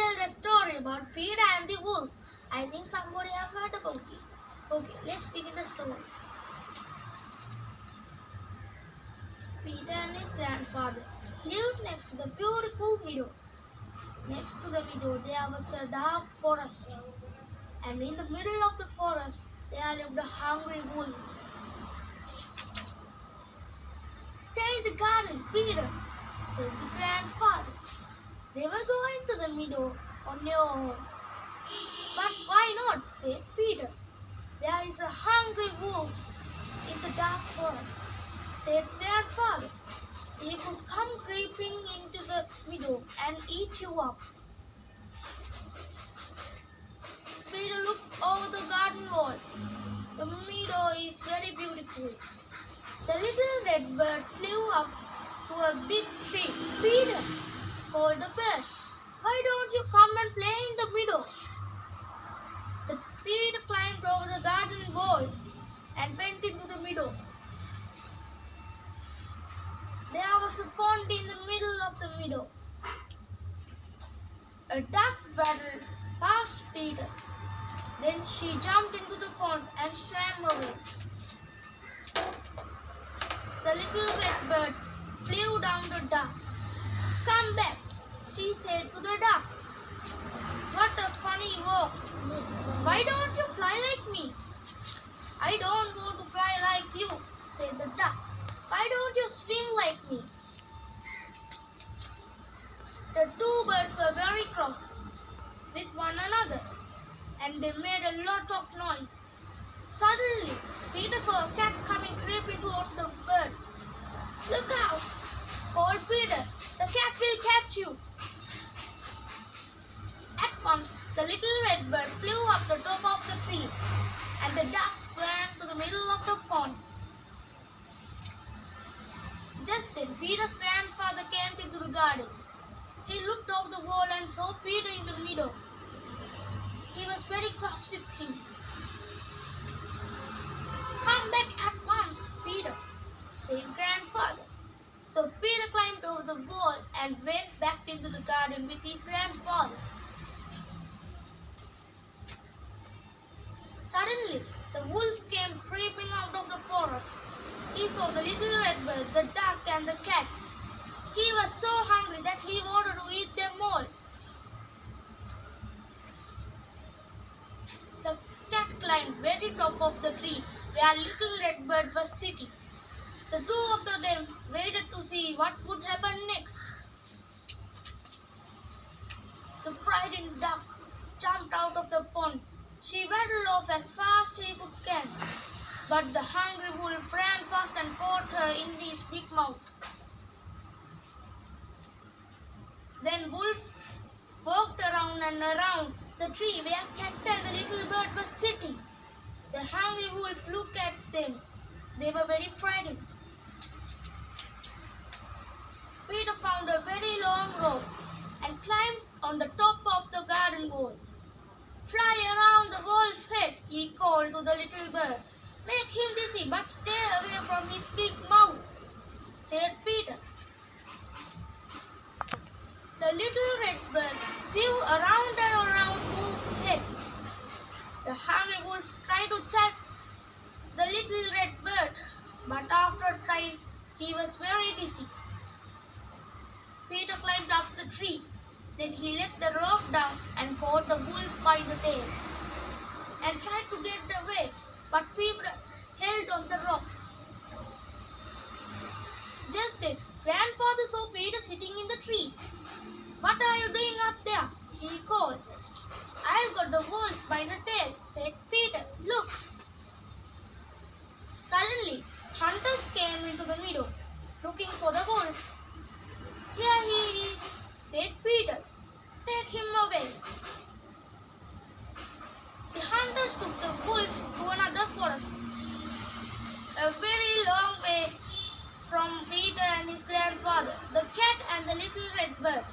tell the story about Peter and the wolf. I think somebody have heard about it. Okay, let's begin the story. Peter and his grandfather lived next to the beautiful meadow. Next to the meadow there was a dark forest, and in the middle of the forest there lived a hungry wolf. "Stay in the garden, Peter," said the grandfather. They were going to the meadow on their own. "But why not?" said Peter. "There is a hungry wolf in the dark forest," said grandfather. "He could come creeping into the meadow and eat you up." Peter looked over the garden wall. The meadow is very beautiful. The little red bird flew up to a big tree. "Peter," called the bird, "why don't you come and play in the meadow?" The Peter climbed over the garden wall and went into the meadow. There was a pond in the middle of the meadow. A duck waddled past Peter. Then she jumped into the pond and swam away. The little red bird flew down the duck. "Come back," she said to the duck. "What a funny walk. Why don't you fly like me?" "I don't want to fly like you," said the duck. "Why don't you swim like me?" The two birds were very cross with one another, and they made a lot of noise. Suddenly, Peter saw a cat coming creeping towards the birds. "Look out!" called Peter. "The cat will catch you." At once, the little red bird flew up the top of the tree, and the duck swam to the middle of the pond. Just then, Peter's grandfather came into the garden. He looked over the wall and saw Peter in the meadow. He was very cross with him. "Come back at once, Peter," said grandfather. So Peter climbed over the wall and went back into the garden with his grandfather. Suddenly, the wolf came creeping out of the forest. He saw the little red bird, the duck, and the cat. He was so hungry that he wanted to eat them all. The cat climbed very top of the tree where little red bird was sitting. The two of them waited to see what would happen next. The frightened duck jumped out of the pond. She waddled off as fast as she could, but the hungry wolf ran fast and caught her in his big mouth. Then Wolf walked around and around the tree where cat and the little bird were sitting. The hungry wolf looked at them. They were very frightened. Peter found a very long rope and climbed on the top of the garden wall. "Fly around the wolf's head," he called to the little bird. "Make him dizzy, but stay away from his big mouth," said Peter. The little red bird flew around and around Wolf's head. The hungry wolf tried to catch the little red bird, but after a time he was very dizzy. Peter climbed up the tree. Then he let the rope down and caught the wolf by the tail and tried to get away, but Peter held on the rope. Just then, grandfather saw Peter sitting in the tree. "What are you doing up there?" he called. "I've got the wolf by the tail," said Peter. "Look." Suddenly, hunters came into the meadow, looking for the wolf. "Here he is," said Peter. "Take him away." The hunters took the wolf to another forest, a very long way from Peter and his grandfather, the cat and the little red bird.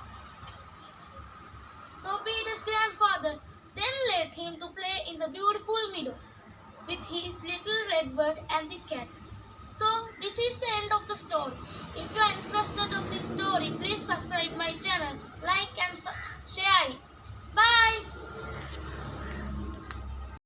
So Peter's grandfather then let him to play in the beautiful meadow with his little red bird and the cat. So this is the end of the story. If you are interested of this story, please subscribe my channel.